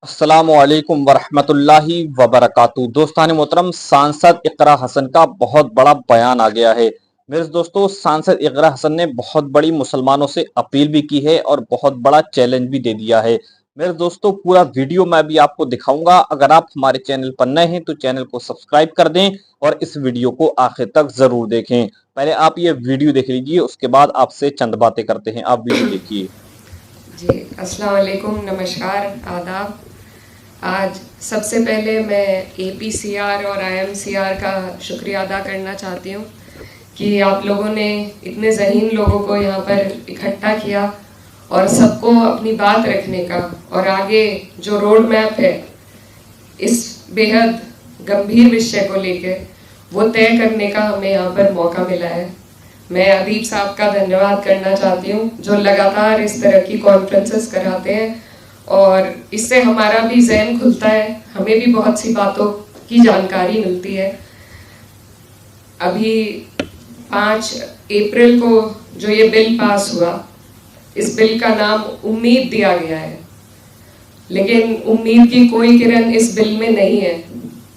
अस्सलामुअलैकुम वरहमतुल्लाहि वबरकातुहू। दोस्तान मोहतरम, सांसद इकरा हसन का बहुत बड़ा बयान आ गया है। मेरे दोस्तों, सांसद इकरा हसन ने बहुत बड़ी मुसलमानों से अपील भी की है और बहुत बड़ा चैलेंज भी दे दिया है। मेरे दोस्तों, पूरा वीडियो मैं भी आपको दिखाऊंगा। अगर आप हमारे चैनल पर नए हैं तो चैनल को सब्सक्राइब कर दें और इस वीडियो को आखिर तक जरूर देखें। पहले आप ये वीडियो देख लीजिए, उसके बाद आपसे चंद बातें करते हैं। आप वीडियो देखिए। जी, अस्सलाम वालेकुम, नमस्कार, आदाब। आज सबसे पहले मैं एपीसीआर और आईएमसीआर का शुक्रिया अदा करना चाहती हूँ कि आप लोगों ने इतने ज़हीन लोगों को यहाँ पर इकट्ठा किया और सबको अपनी बात रखने का और आगे जो रोड मैप है इस बेहद गंभीर विषय को लेकर वो तय करने का हमें यहाँ पर मौका मिला है। मैं अदीब साहब का धन्यवाद करना चाहती हूँ जो लगातार इस तरह की कॉन्फ्रेंसेस कराते हैं और इससे हमारा भी ज़हन खुलता है, हमें भी बहुत सी बातों की जानकारी मिलती है। अभी 5 अप्रैल को जो ये बिल पास हुआ, इस बिल का नाम उम्मीद दिया गया है, लेकिन उम्मीद की कोई किरण इस बिल में नहीं है।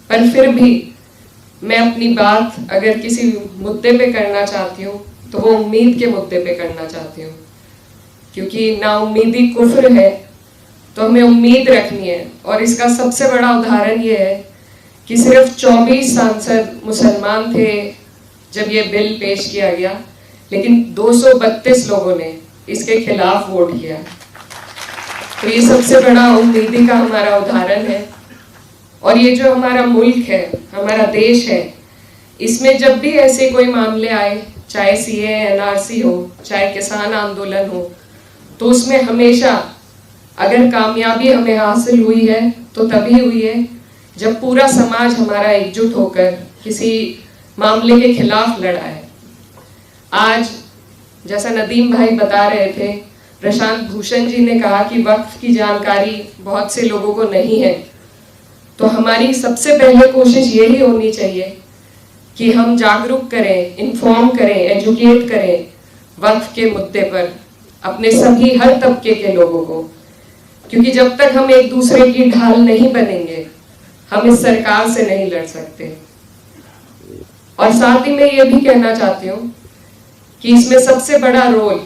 पर फिर भी मैं अपनी बात अगर किसी मुद्दे पे करना चाहती हूँ तो वो उम्मीद के मुद्दे पे करना चाहती हूँ, क्योंकि नाउम्मीदी कुफ्र है, तो हमें उम्मीद रखनी है। और इसका सबसे बड़ा उदाहरण ये है कि सिर्फ 24 सांसद मुसलमान थे जब ये बिल पेश किया गया, लेकिन 232 लोगों ने इसके खिलाफ वोट किया। तो ये सबसे बड़ा उम्मीदी का हमारा उदाहरण है। और ये जो हमारा मुल्क है, हमारा देश है, इसमें जब भी ऐसे कोई मामले आए, चाहे सीए एनआरसी हो, चाहे किसान आंदोलन हो, तो उसमें हमेशा अगर कामयाबी हमें हासिल हुई है तो तभी हुई है जब पूरा समाज हमारा एकजुट होकर किसी मामले के खिलाफ लड़ा है। आज जैसा नदीम भाई बता रहे थे, प्रशांत भूषण जी ने कहा कि वक्फ की जानकारी बहुत से लोगों को नहीं है, तो हमारी सबसे पहले कोशिश यही होनी चाहिए कि हम जागरूक करें, इन्फॉर्म करें, एजुकेट करें वक्फ के मुद्दे पर अपने सभी हर तबके के लोगों को, क्योंकि जब तक हम एक दूसरे की ढाल नहीं बनेंगे हम इस सरकार से नहीं लड़ सकते। और साथ ही मैं ये भी कहना चाहती हूँ कि इसमें सबसे बड़ा रोल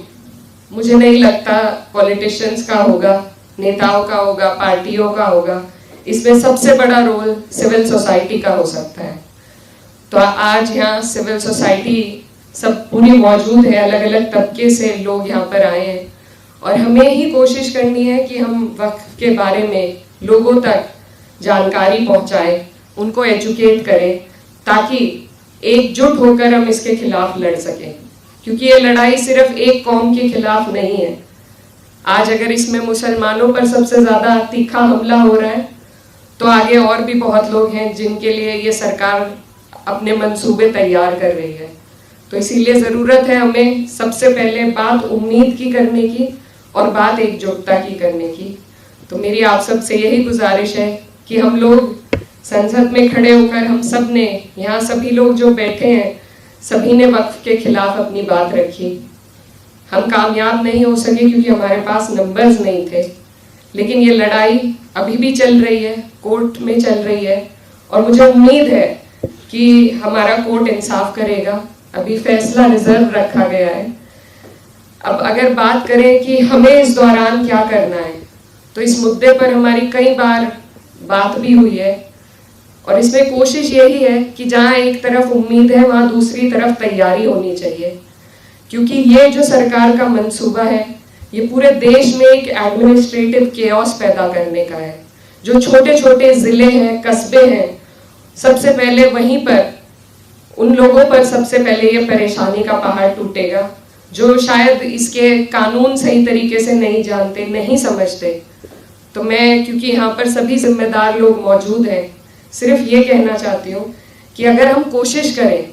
मुझे नहीं लगता पॉलिटिशियंस का होगा, नेताओं का होगा, पार्टियों का होगा। इसमें सबसे बड़ा रोल सिविल सोसाइटी का हो सकता है। तो आज यहाँ सिविल सोसाइटी सब पूरी मौजूद है, अलग अलग तबके से लोग यहाँ पर आए हैं और हमें ही कोशिश करनी है कि हम वक्फ के बारे में लोगों तक जानकारी पहुँचाएं, उनको एजुकेट करें, ताकि एकजुट होकर हम इसके खिलाफ लड़ सकें। क्योंकि ये लड़ाई सिर्फ एक कौम के खिलाफ नहीं है। आज अगर इसमें मुसलमानों पर सबसे ज़्यादा तीखा हमला हो रहा है, तो आगे और भी बहुत लोग हैं जिनके लिए ये सरकार अपने मंसूबे तैयार कर रही है। तो इसीलिए ज़रूरत है हमें सबसे पहले बात उम्मीद की करने की और बात एकजुटता की करने की। तो मेरी आप सब से यही गुजारिश है कि हम लोग संसद में खड़े होकर हम सब ने, यहाँ सभी लोग जो बैठे हैं, सभी ने वक्फ के खिलाफ अपनी बात रखी। हम कामयाब नहीं हो सके क्योंकि हमारे पास नंबर्स नहीं थे, लेकिन ये लड़ाई अभी भी चल रही है, कोर्ट में चल रही है और मुझे उम्मीद है कि हमारा कोर्ट इंसाफ करेगा। अभी फैसला रिजर्व रखा गया है। अब अगर बात करें कि हमें इस दौरान क्या करना है, तो इस मुद्दे पर हमारी कई बार बात भी हुई है और इसमें कोशिश यही है कि जहाँ एक तरफ उम्मीद है वहाँ दूसरी तरफ तैयारी होनी चाहिए। क्योंकि ये जो सरकार का मंसूबा है, ये पूरे देश में एक एडमिनिस्ट्रेटिव केओस पैदा करने का है। जो छोटे छोटे ज़िले हैं, कस्बे हैं, सबसे पहले वहीं पर उन लोगों पर सबसे पहले ये परेशानी का पहाड़ टूटेगा जो शायद इसके कानून सही तरीके से नहीं जानते, नहीं समझते। तो मैं, क्योंकि यहाँ पर सभी जिम्मेदार लोग मौजूद हैं, सिर्फ ये कहना चाहती हूँ कि अगर हम कोशिश करें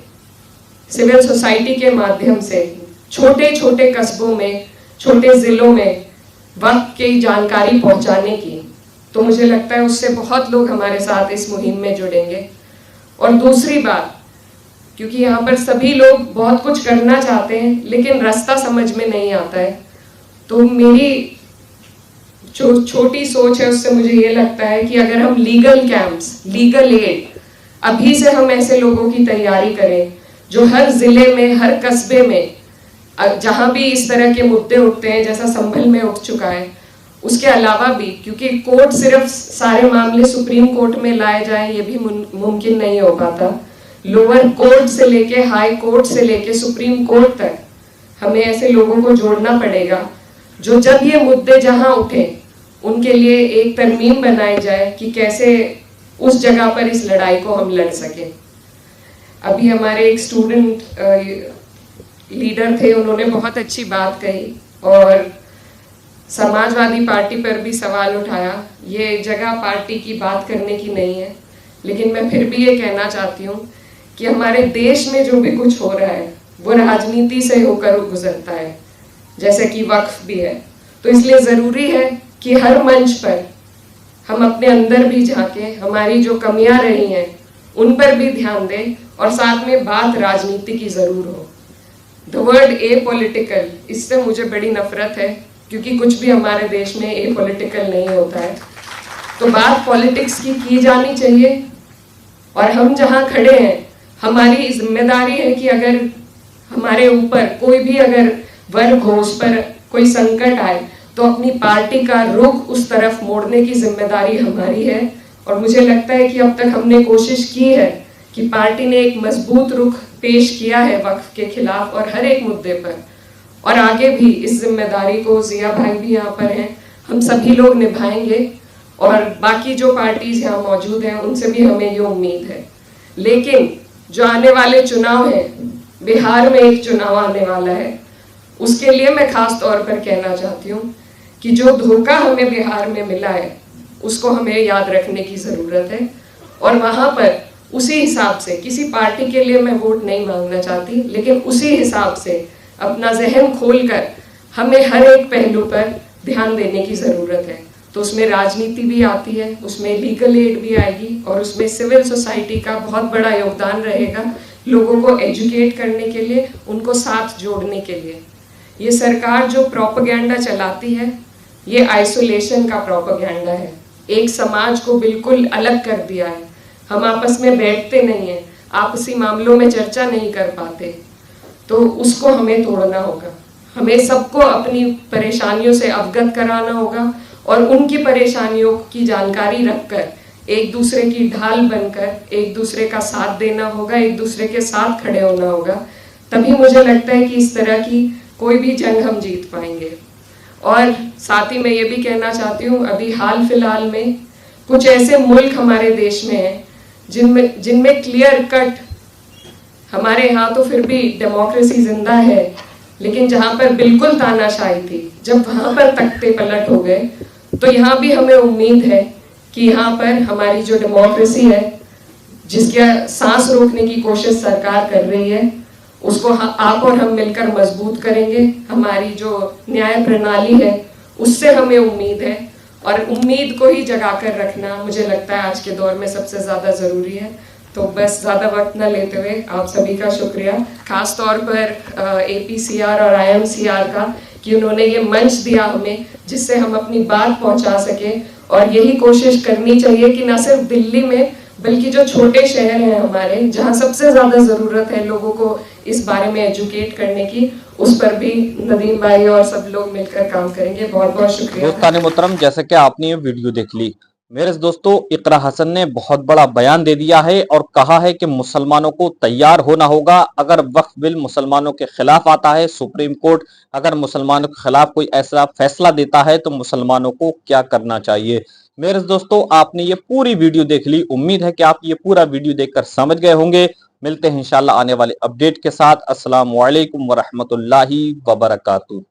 सिविल सोसाइटी के माध्यम से छोटे छोटे कस्बों में, छोटे ज़िलों में वक्त की जानकारी पहुँचाने की, तो मुझे लगता है उससे बहुत लोग हमारे साथ इस मुहिम में जुड़ेंगे। और दूसरी बात, क्योंकि यहाँ पर सभी लोग बहुत कुछ करना चाहते हैं लेकिन रास्ता समझ में नहीं आता है, तो मेरी जो छोटी सोच है उससे मुझे ये लगता है कि अगर हम लीगल कैंप्स, लीगल एड अभी से हम ऐसे लोगों की तैयारी करें जो हर जिले में, हर कस्बे में जहां भी इस तरह के मुद्दे उठते हैं, जैसा संभल में उठ चुका है, उसके अलावा भी, क्योंकि कोर्ट सिर्फ सारे मामले सुप्रीम कोर्ट में लाए जाए ये भी मुमकिन नहीं हो पाता। लोअर कोर्ट से लेके हाई कोर्ट से लेके सुप्रीम कोर्ट तक हमें ऐसे लोगों को जोड़ना पड़ेगा जो जब ये मुद्दे जहां उठे उनके लिए एक तरमीम बनाई जाए कि कैसे उस जगह पर इस लड़ाई को हम लड़ सकें। अभी हमारे एक स्टूडेंट लीडर थे, उन्होंने बहुत अच्छी बात कही और समाजवादी पार्टी पर भी सवाल उठाया। ये जगह पार्टी की बात करने की नहीं है, लेकिन मैं फिर भी ये कहना चाहती हूँ कि हमारे देश में जो भी कुछ हो रहा है वो राजनीति से होकर गुजरता है, जैसे कि वक्फ भी है। तो इसलिए ज़रूरी है कि हर मंच पर हम अपने अंदर भी झांके, हमारी जो कमियां रही हैं उन पर भी ध्यान दें और साथ में बात राजनीति की ज़रूर हो। द वर्ड ए पॉलिटिकल, इससे मुझे बड़ी नफरत है क्योंकि कुछ भी हमारे देश में ए पॉलिटिकल नहीं होता है। तो बात पॉलिटिक्स की जानी चाहिए और हम जहां खड़े हैं हमारी जिम्मेदारी है कि अगर हमारे ऊपर कोई भी अगर वर्ग हो, उस पर कोई संकट आए तो अपनी पार्टी का रुख उस तरफ मोड़ने की जिम्मेदारी हमारी है। और मुझे लगता है कि अब तक हमने कोशिश की है कि पार्टी ने एक मजबूत रुख पेश किया है वक्फ के खिलाफ और हर एक मुद्दे पर, और आगे भी इस जिम्मेदारी को, जिया भाई भी यहाँ पर हैं, हम सभी लोग निभाएंगे और बाकी जो पार्टीज यहाँ मौजूद हैं उनसे भी हमें ये उम्मीद है। लेकिन जो आने वाले चुनाव हैं, बिहार में एक चुनाव आने वाला है, उसके लिए मैं खास तौर पर कहना चाहती हूँ कि जो धोखा हमें बिहार में मिला है उसको हमें याद रखने की ज़रूरत है और वहाँ पर उसी हिसाब से, किसी पार्टी के लिए मैं वोट नहीं मांगना चाहती, लेकिन उसी हिसाब से अपना जहन खोलकर हमें हर एक पहलू पर ध्यान देने की ज़रूरत है। तो उसमें राजनीति भी आती है, उसमें लीगल एड भी आएगी और उसमें सिविल सोसाइटी का बहुत बड़ा योगदान रहेगा लोगों को एजुकेट करने के लिए, उनको साथ जोड़ने के लिए। ये सरकार जो प्रोपेगेंडा चलाती है ये आइसोलेशन का प्रोपेगेंडा है, एक समाज को बिल्कुल अलग कर दिया है। हम आपस में बैठते नहीं हैं, आपसी मामलों में चर्चा नहीं कर पाते, तो उसको हमें तोड़ना होगा। हमें सबको अपनी परेशानियों से अवगत कराना होगा और उनकी परेशानियों की जानकारी रखकर एक दूसरे की ढाल बनकर एक दूसरे का साथ देना होगा, एक दूसरे के साथ खड़े होना होगा। तभी मुझे लगता है कि इस तरह की कोई भी जंग हम जीत पाएंगे। और साथ ही मैं ये भी कहना चाहती हूँ, अभी हाल फिलहाल में कुछ ऐसे मुल्क हमारे देश में हैं जिनमें क्लियर कट, हमारे यहाँ तो फिर भी डेमोक्रेसी जिंदा है, लेकिन जहाँ पर बिल्कुल तानाशाही थी, जब वहाँ पर तख्ते पलट हो गए, तो यहाँ भी हमें उम्मीद है कि यहाँ पर हमारी जो डेमोक्रेसी है, जिसके सांस रोकने की कोशिश सरकार कर रही है, उसको आप और हम मिलकर मजबूत करेंगे। हमारी जो न्याय प्रणाली है उससे हमें उम्मीद है और उम्मीद को ही जगा कर रखना मुझे लगता है आज के दौर में सबसे ज़्यादा ज़रूरी है। तो बस ज़्यादा वक्त न लेते हुए आप सभी का शुक्रिया, खास तौर पर APCR और IMCR का, कि उन्होंने ये मंच दिया हमें जिससे हम अपनी बात पहुंचा सके। और यही कोशिश करनी चाहिए कि न सिर्फ दिल्ली में बल्कि जो छोटे शहर हैं हमारे, जहां सबसे ज़्यादा ज़रूरत है लोगों को इस बारे में एजुकेट करने की, उस पर भी नदीम भाई और सब लोग मिलकर काम करेंगे। बहुत बहुत शुक्रिया। दोस्तान मोहतरम, जैसे कि आपने ये वीडियो देख ली, मेरे दोस्तों इकरा हसन ने बहुत बड़ा बयान दे दिया है और कहा है कि मुसलमानों को तैयार होना होगा। अगर वक्फ बिल मुसलमानों के खिलाफ आता है, सुप्रीम कोर्ट अगर मुसलमानों के खिलाफ कोई ऐसा फैसला देता है तो मुसलमानों को क्या करना चाहिए। मेरे दोस्तों, आपने ये पूरी वीडियो देख ली, उम्मीद है कि आप ये पूरा वीडियो देखकर समझ गए होंगे। मिलते हैं इंशाल्लाह आने वाले अपडेट के साथ। अस्सलाम वालेकुम वरहमतुल्लाहि वबरकातुहू।